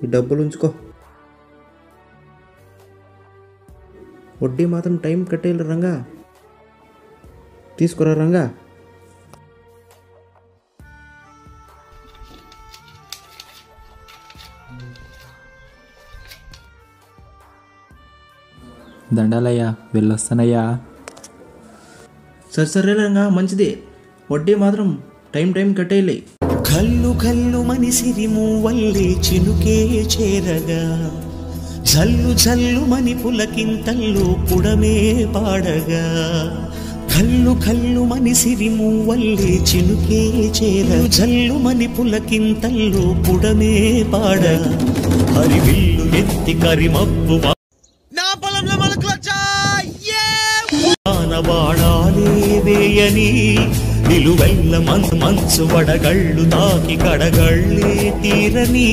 ఈ డబ్బులు ఉంచుకో. వడ్డీ మాత్రం టైం కట్టేయాలి రంగా. తీసుకురా రంగా. దండాలయ్యా, వెళ్ళొస్తానయ్యా. సరే రంగా, మంచిది. వడ్డీ మాత్రం టైం కట్టేయాలి. కల్లు కల్లు మనిసిరి మూవల్లే చినుకే చేరగా, జల్లు జల్లు మని పులకింతల్లో పుడమే పాడగా. కల్లు కల్లు మనిసిరి మూవల్లే చినుకే చేరగా, జల్లు మని పులకింతల్లో పుడమే పాడగా. హరివిల్లు ఎత్తి కరిమప్పు బాణాలే వేయని, నిలువెల్ల మంచు వడగళ్ళు తాకి కడగళ్ళే తీరని.